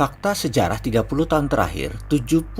Fakta sejarah 30 tahun terakhir, 70%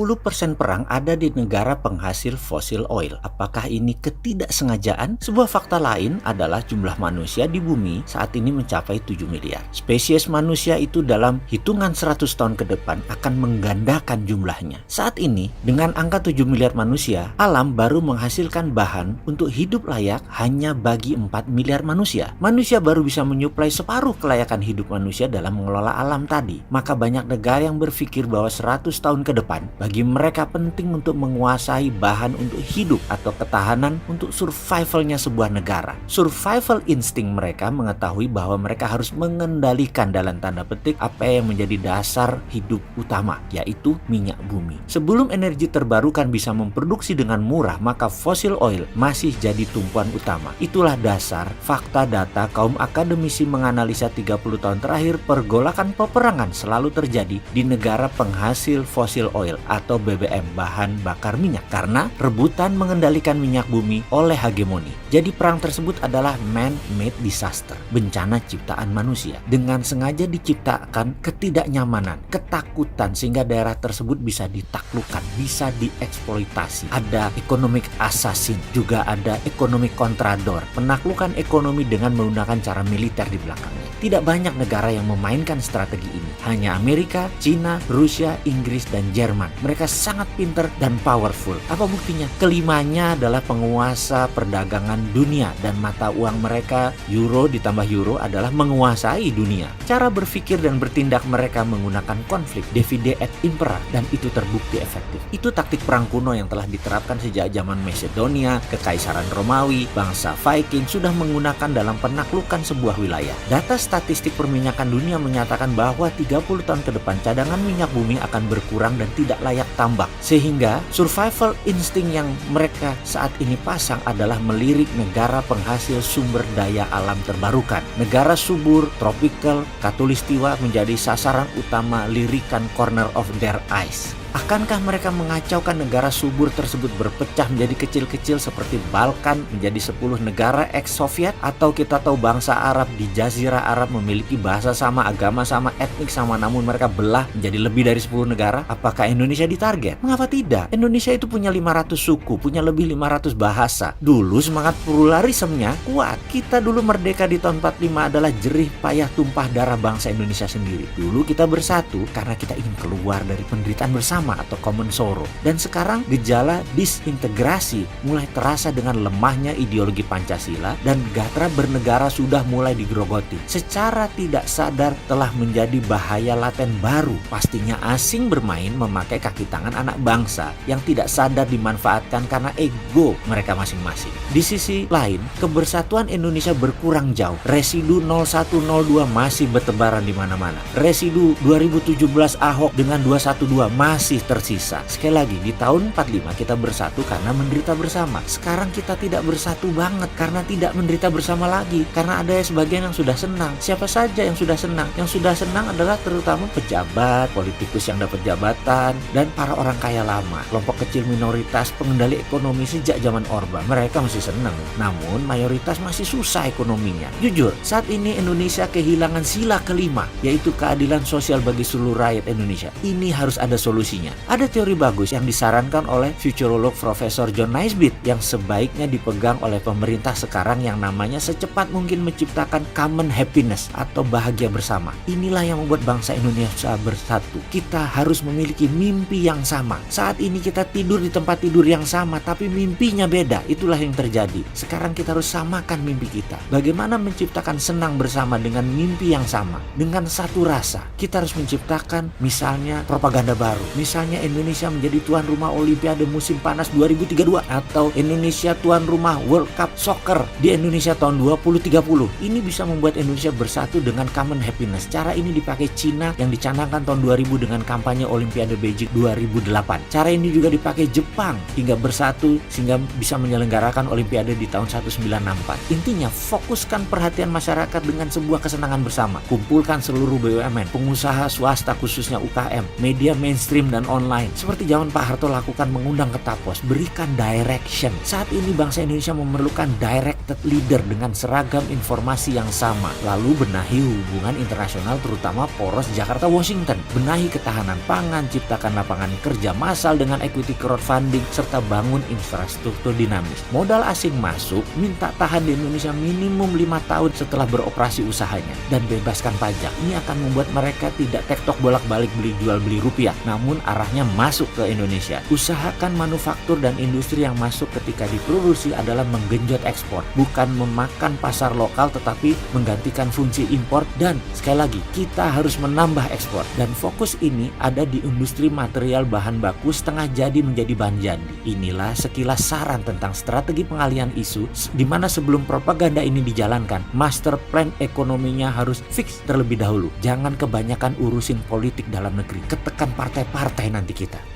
perang ada di negara penghasil fosil oil. Apakah ini ketidaksengajaan? Sebuah fakta lain adalah jumlah manusia di bumi saat ini mencapai 7 miliar. Spesies manusia itu dalam hitungan 100 tahun ke depan akan menggandakan jumlahnya. Saat ini, dengan angka 7 miliar manusia, alam baru menghasilkan bahan untuk hidup layak hanya bagi 4 miliar manusia. Manusia baru bisa menyuplai separuh kelayakan hidup manusia dalam mengelola alam tadi. Maka banyak negara yang berpikir bahwa 100 tahun ke depan bagi mereka penting untuk menguasai bahan untuk hidup atau ketahanan untuk survivalnya sebuah negara. Survival insting mereka mengetahui bahwa mereka harus mengendalikan dalam tanda petik apa yang menjadi dasar hidup utama, yaitu minyak bumi. Sebelum energi terbarukan bisa memproduksi dengan murah, maka fossil oil masih jadi tumpuan utama. Itulah dasar fakta data kaum akademisi menganalisa 30 tahun terakhir pergolakan peperangan selalu terjadi di negara penghasil fosil oil atau BBM, bahan bakar minyak, karena rebutan mengendalikan minyak bumi oleh hegemoni. Jadi perang tersebut adalah man-made disaster, bencana ciptaan manusia. Dengan sengaja diciptakan ketidaknyamanan, ketakutan sehingga daerah tersebut bisa ditaklukkan, bisa dieksploitasi. Ada economic assassin, juga ada economic contrador, penaklukan ekonomi dengan menggunakan cara militer di belakangnya. Tidak banyak negara yang memainkan strategi ini, hanya Amerika, Cina, Rusia, Inggris, dan Jerman. Mereka sangat pintar dan powerful. Apa buktinya? Kelimanya adalah penguasa perdagangan dunia, dan mata uang mereka, euro ditambah euro, adalah menguasai dunia. Cara berpikir dan bertindak mereka menggunakan konflik, divide et impera, dan itu terbukti efektif. Itu taktik perang kuno yang telah diterapkan sejak zaman Macedonia, Kekaisaran Romawi, bangsa Viking sudah menggunakan dalam penaklukan sebuah wilayah. Data statistik perminyakan dunia menyatakan bahwa 30 tahun ke depan cadangan minyak bumi akan berkurang dan tidak layak tambak. Sehingga survival insting yang mereka saat ini pasang adalah melirik negara penghasil sumber daya alam terbarukan. Negara subur, tropical, katulistiwa menjadi sasaran utama lirikan corner of their eyes. Akankah mereka mengacaukan negara subur tersebut berpecah menjadi kecil-kecil seperti Balkan menjadi 10 negara ex-Soviet? Atau kita tahu bangsa Arab di Jazirah Arab memiliki bahasa sama, agama sama, etnik sama, namun mereka belah menjadi lebih dari 10 negara? Apakah Indonesia ditarget? Mengapa tidak? Indonesia itu punya 500 suku, punya lebih 500 bahasa. Dulu semangat pluralismenya kuat. Kita dulu merdeka di tahun 45 adalah jerih payah tumpah darah bangsa Indonesia sendiri. Dulu kita bersatu karena kita ingin keluar dari penderitaan bersama atau common sorrow. Dan sekarang gejala disintegrasi mulai terasa dengan lemahnya ideologi Pancasila dan gatra bernegara sudah mulai digerogoti. Secara tidak sadar telah menjadi bahaya laten baru. Pastinya asing bermain memakai kaki tangan anak bangsa yang tidak sadar dimanfaatkan karena ego mereka masing-masing. Di sisi lain, kebersatuan Indonesia berkurang jauh. Residu 0102 masih bertebaran di mana-mana. Residu 2017 Ahok dengan 212 masih tersisa. Sekali lagi, di tahun 45 kita bersatu karena menderita bersama. Sekarang kita tidak bersatu banget karena tidak menderita bersama lagi. Karena ada sebagian yang sudah senang. Siapa saja yang sudah senang? Yang sudah senang adalah terutama pejabat, politikus yang dapat jabatan, dan para orang kaya lama. Kelompok kecil minoritas pengendali ekonomi sejak zaman Orba. Mereka masih senang. Namun mayoritas masih susah ekonominya. Jujur, saat ini Indonesia kehilangan sila kelima, yaitu keadilan sosial bagi seluruh rakyat Indonesia. Ini harus ada solusinya. Ada teori bagus yang disarankan oleh futurolog Profesor John Naisbitt yang sebaiknya dipegang oleh pemerintah sekarang yang namanya secepat mungkin menciptakan common happiness atau bahagia bersama. Inilah yang membuat bangsa Indonesia bersatu. Kita harus memiliki mimpi yang sama. Saat ini kita tidur di tempat tidur yang sama tapi mimpinya beda. Itulah yang terjadi. Sekarang kita harus samakan mimpi kita. Bagaimana menciptakan senang bersama dengan mimpi yang sama, dengan satu rasa. Kita harus menciptakan misalnya propaganda baru. Misalnya Indonesia menjadi tuan rumah Olimpiade musim panas 2032 atau Indonesia tuan rumah World Cup Soccer di Indonesia tahun 2030. Ini bisa membuat Indonesia bersatu dengan common happiness. Cara ini dipakai Cina yang dicanangkan tahun 2000 dengan kampanye Olimpiade Beijing 2008. Cara ini juga dipakai Jepang hingga bersatu sehingga bisa menyelenggarakan Olimpiade di tahun 1964. Intinya, fokuskan perhatian masyarakat dengan sebuah kesenangan bersama. Kumpulkan seluruh BUMN, pengusaha swasta khususnya UKM, media mainstream dan perdagangan online. Seperti zaman Pak Harto lakukan mengundang ke Tapos, berikan direction. Saat ini bangsa Indonesia memerlukan directed leader dengan seragam informasi yang sama. Lalu benahi hubungan internasional terutama poros Jakarta-Washington. Benahi ketahanan pangan, ciptakan lapangan kerja massal dengan equity crowdfunding, serta bangun infrastruktur dinamis. Modal asing masuk, minta tahan di Indonesia minimum 5 tahun setelah beroperasi usahanya. Dan bebaskan pajak. Ini akan membuat mereka tidak tektok bolak-balik beli jual beli rupiah, namun arahnya masuk ke Indonesia. Usahakan manufaktur dan industri yang masuk ketika diproduksi adalah menggenjot ekspor, bukan memakan pasar lokal tetapi menggantikan fungsi impor. Dan sekali lagi, kita harus menambah ekspor. Dan fokus ini ada di industri material bahan baku setengah jadi menjadi bahan jadi. Inilah sekilas saran tentang strategi pengalihan isu, di mana sebelum propaganda ini dijalankan, master plan ekonominya harus fix terlebih dahulu. Jangan kebanyakan urusin politik dalam negeri, ketekan partai-partai nanti kita.